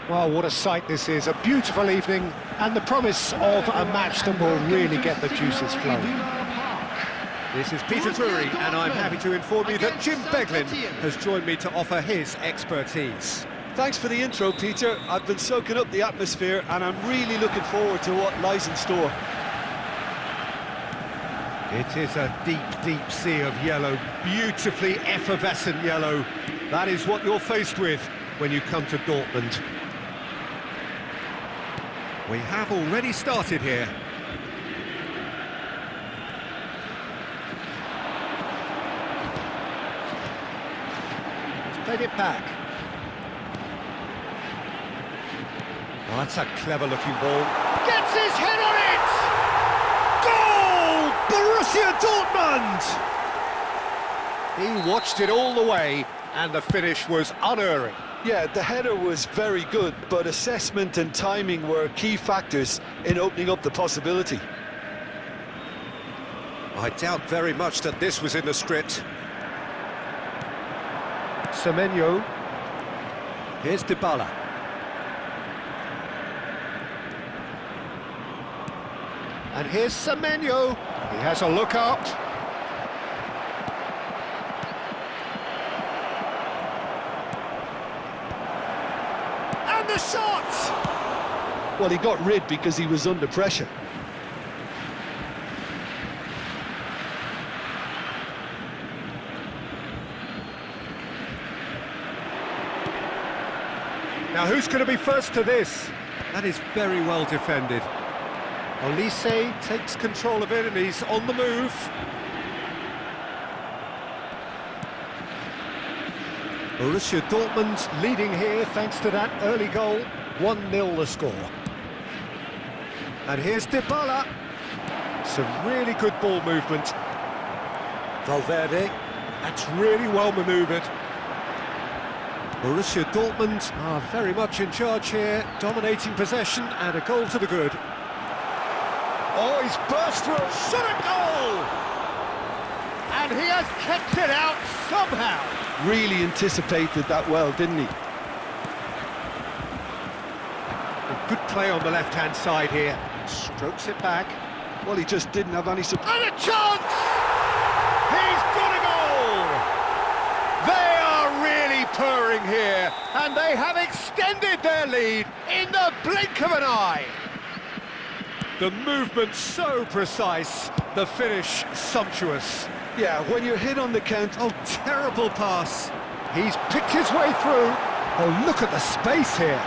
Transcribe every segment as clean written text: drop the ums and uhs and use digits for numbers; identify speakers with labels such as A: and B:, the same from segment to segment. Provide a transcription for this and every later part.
A: Well, what a sight this is, a beautiful evening, and the promise of a match that will really get the juices flowing.
B: This is Peter Drury, and I'm happy to inform you that Jim Beglin has joined me to offer his expertise.
C: Thanks for the intro, Peter. I've been soaking up the atmosphere, and I'm really looking forward to what lies in store.
B: It is a deep, deep sea of yellow, beautifully effervescent yellow. That is what you're faced with when you come to Dortmund. We have already started here. He's played it back. Oh, that's a clever-looking ball. Gets his head on it! Goal! Borussia Dortmund! He watched it all the way, and the finish was unerring.
C: Yeah, the header was very good, but assessment and timing were key factors in opening up the possibility.
B: I doubt very much that this was in the script.
A: Semenyo.
B: Here's Dybala.
A: And here's Semenyo. He has a look up. And the shot!
C: Well, he got rid because he was under pressure.
B: Now, who's going to be first to this? That is very well defended. Olise takes control of it and he's on the move. Borussia Dortmund leading here thanks to that early goal. 1-0 the score. And here's Dybala. Some really good ball movement. Valverde, that's really well manoeuvred. Borussia Dortmund are very much in charge here, dominating possession and a goal to the good.
A: Oh, he's burst through, shot a goal! And he has kept it out somehow.
C: Really anticipated that well, didn't he?
B: A good play on the left-hand side here. Strokes it back.
C: Well, he just didn't have any support.
A: And a chance! He's got a goal! They are really purring here, and they have extended their lead in the blink of an eye.
B: The movement so precise, the finish sumptuous.
C: Yeah, when you're hit on the count...
B: Oh, terrible pass.
A: He's picked his way through. Oh, look at the space here.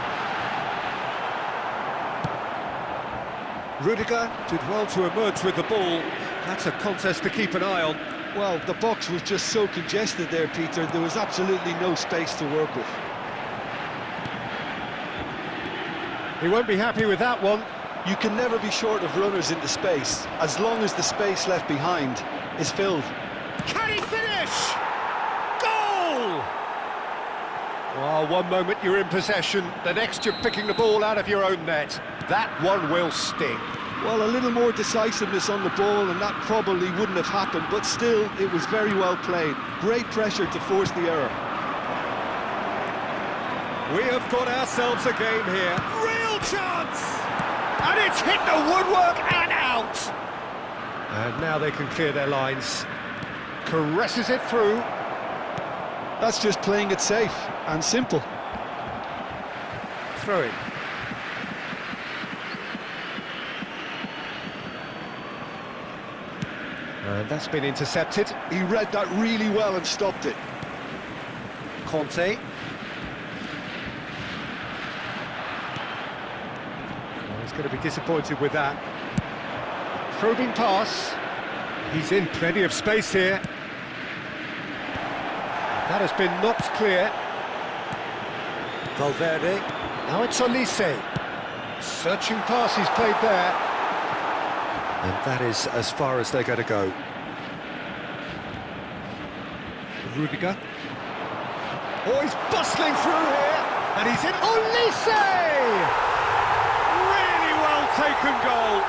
B: Rudiger did well to emerge with the ball. That's a contest to keep an eye on.
C: Well, the box was just so congested there, Peter. There was absolutely no space to work with.
A: He won't be happy with that one.
C: You can never be short of runners into space, as long as the space left behind is filled.
A: Can he finish? Goal!
B: Well, one moment you're in possession, the next you're picking the ball out of your own net. That one will sting.
C: Well, a little more decisiveness on the ball and that probably wouldn't have happened, but still, it was very well played. Great pressure to force the error.
B: We have got ourselves a game here. Real chance!
A: And it's hit the woodwork and out!
B: And now they can clear their lines. Caresses it through.
C: That's just playing it safe and simple.
B: Throw it.
A: And that's been intercepted.
C: He read that really well and stopped it.
B: Conte.
A: Well, he's going to be disappointed with that. Probing pass.
B: He's in plenty of space here.
A: That has been knocked clear.
B: Valverde.
A: Now it's Olise. Searching pass he's played there.
B: And that is as far as they're going to go. Rudiger.
A: Oh, he's bustling through here. And he's in. Olise!
B: Really well taken goal.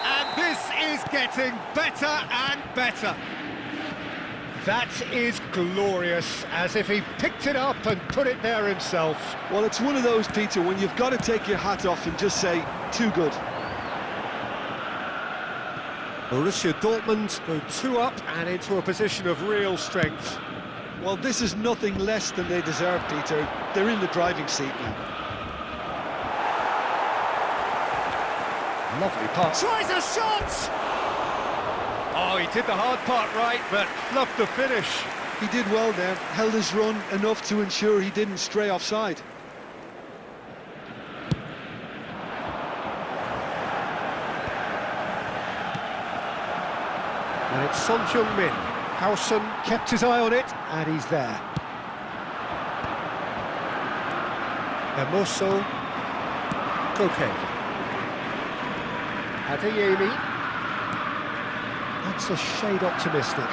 B: And this is getting better and better. That is glorious, as if he picked it up and put it there himself.
C: Well, it's one of those, Peter, when you've got to take your hat off and just say, too good.
B: Borussia Dortmund go 2 up and into a position of real strength.
C: Well, this is nothing less than they deserve, Peter. They're in the driving seat now.
B: Lovely pass.
A: Tries a shot!
B: Oh, he did the hard part right, but fluffed the finish.
C: He did well there, held his run enough to ensure he didn't stray offside.
B: And it's Son Heung-min. Howson kept his eye on it, and he's there. Hermoso. Koke. Adeyemi. That's a shade optimistic.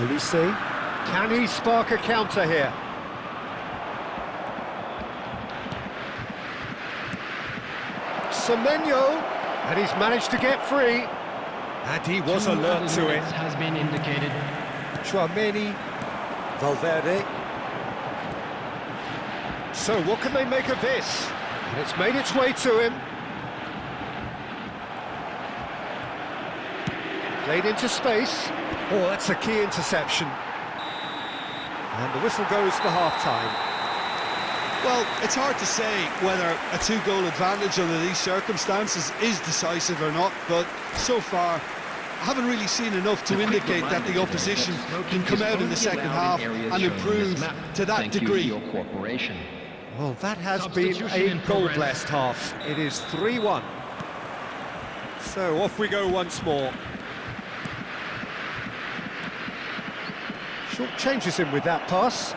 B: Elise. Can he spark a counter here? Semenyo. And he's managed to get free. And he was alert to it.
D: Has been indicated.
B: Chouameni, Valverde. So what can they make of this? And it's made its way to him. Played into space. Oh, that's a key interception. And the whistle goes for half-time.
C: Well, it's hard to say whether a 2-goal advantage under these circumstances is decisive or not, but so far I haven't really seen enough to indicate that the opposition can come out in the second half and improve to that degree.
B: Well, that has been a goal-blessed half. It is 3-1. So off we go once more. Short changes him with that pass.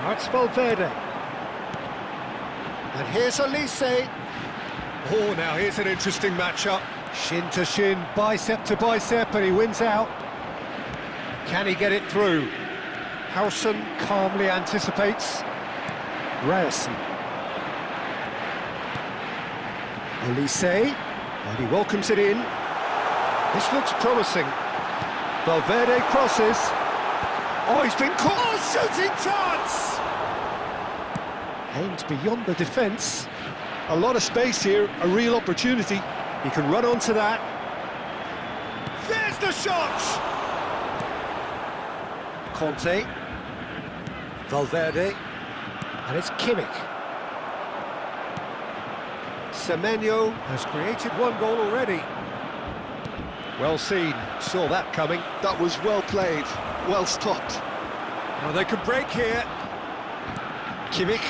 B: That's Valverde. And here's Elise. Oh, now here's an interesting matchup. Shin to shin, bicep to bicep, and he wins out. Can he get it through? Howson calmly anticipates. Ryerson. Elise. And he welcomes it in. This looks promising. Valverde crosses. Oh, he's been caught. Oh, shooting chance! Aimed beyond the defence.
C: A lot of space here, a real opportunity.
B: He can run onto that. There's the shot! Conte. Valverde. And it's Kimmich. Semenyo has created 1 goal already. Well seen, saw that coming.
C: That was well played, well stopped.
B: Now they can break here. Kimmich.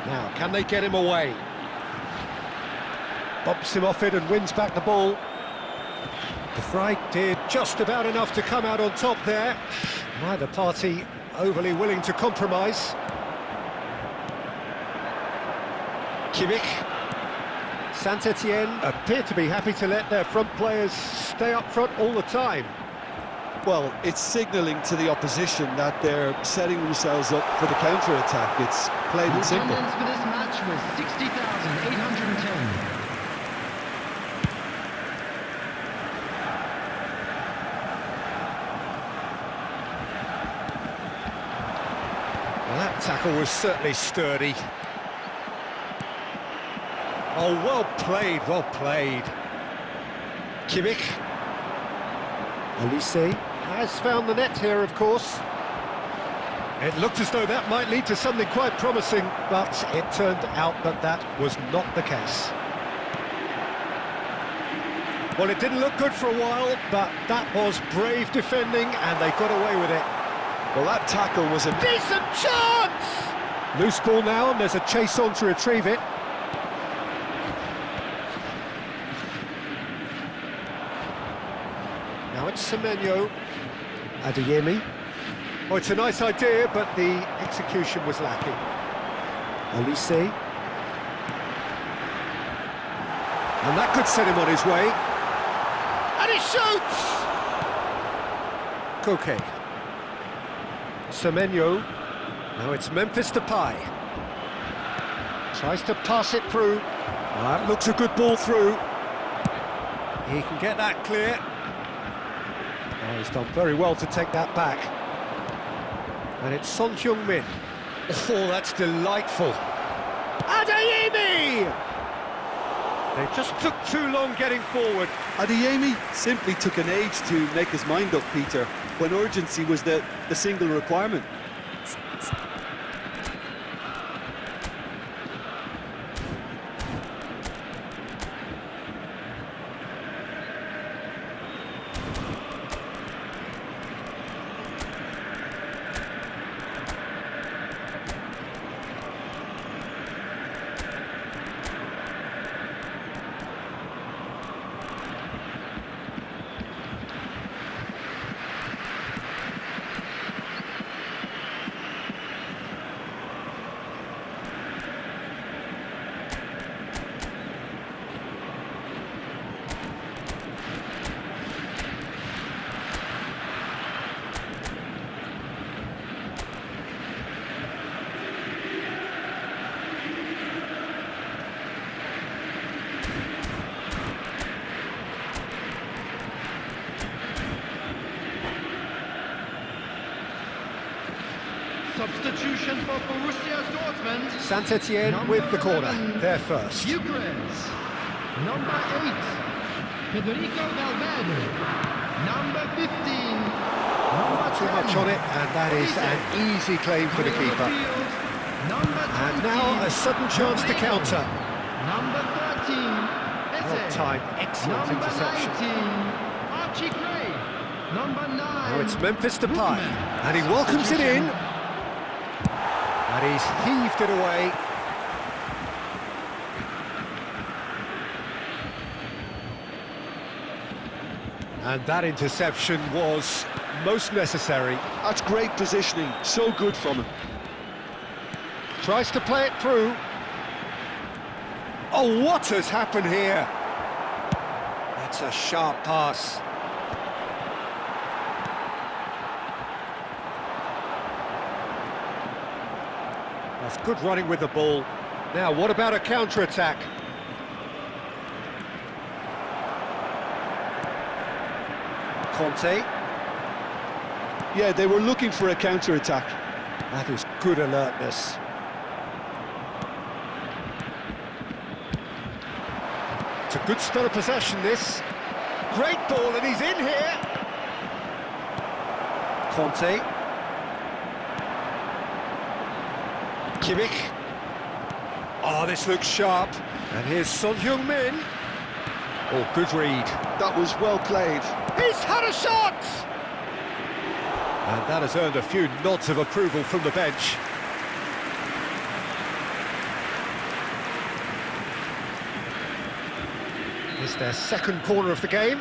B: Now, can they get him away? Bumps him off it and wins back the ball. De Vrij did just about enough to come out on top there. Neither party overly willing to compromise. Kimmich. Saint-Etienne appear to be happy to let their front players stay up front all the time.
C: Well, it's signalling to the opposition that they're setting themselves up for the counter-attack. It's plain and simple.
D: Attendance for this match was 60,810.
B: Well, that tackle was certainly sturdy. Oh, well played, well played. Kimmich. Elise has found the net here, of course. It looked as though that might lead to something quite promising, but it turned out that that was not the case. Well, it didn't look good for a while, but that was brave defending, and they got away with it.
C: Well, that tackle was a
B: Decent chance! Loose ball now, and there's a chase on to retrieve it. Now it's Semenyo. Adeyemi. Oh, it's a nice idea, but the execution was lacking. Elise. And that could set him on his way. And he shoots! Koke. Semenyo. Now it's Memphis Depay. Tries to pass it through. That looks a good ball through. He can get that clear. Oh, he's done very well to take that back. And it's Son Heung-min. Oh, that's delightful. Adeyemi! They just took too long getting forward.
C: Adeyemi simply took an age to make his mind up, Peter, when urgency was the single requirement.
D: Substitution for Borussia Dortmund.
B: Saint-Etienne with the corner. They're first.
D: Bucharest. Number 8, Federico Valverde. Number 15, number
B: Too
D: 10,
B: much on it, and that is an easy claim for the keeper.
D: Number 20,
B: And now a sudden chance to counter.
D: Number 13,
B: Well timed, excellent
D: Number
B: interception.
D: 19, Archie Gray. Number 9,
B: Now it's Memphis Depay, and he welcomes it in. And he's heaved it away. And that interception was most necessary.
C: That's great positioning, so good from him.
B: Tries to play it through. Oh, what has happened here? That's a sharp pass. That's good running with the ball. Now, what about a counter-attack? Conte.
C: Yeah, they were looking for a counter-attack.
B: That is good alertness. It's a good spell of possession, this. Great ball, and he's in here. Conte. Kimmich. Oh, this looks sharp. And here's Son Heung-min. Oh, good read.
C: That was well played.
B: He's had a shot! And that has earned a few nods of approval from the bench. It's their second corner of the game.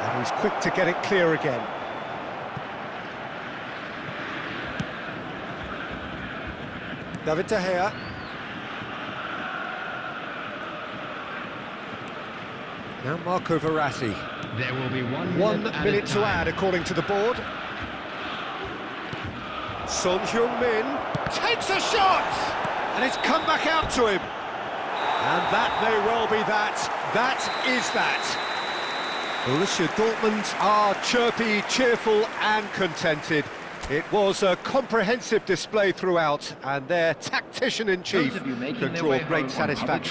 B: And he's quick to get it clear again. David De Gea. Now Marco Verratti.
D: There will be 1
B: 1
D: minute,
B: minute to add, according to the board. Son Heung-min takes a shot! And it's come back out to him. And that may well be that. That is that. Borussia Dortmund are chirpy, cheerful and contented. It was a comprehensive display throughout, and their tactician-in-chief
D: Those of you making
B: can
D: their
B: draw
D: way
B: great
D: home on
B: satisfaction.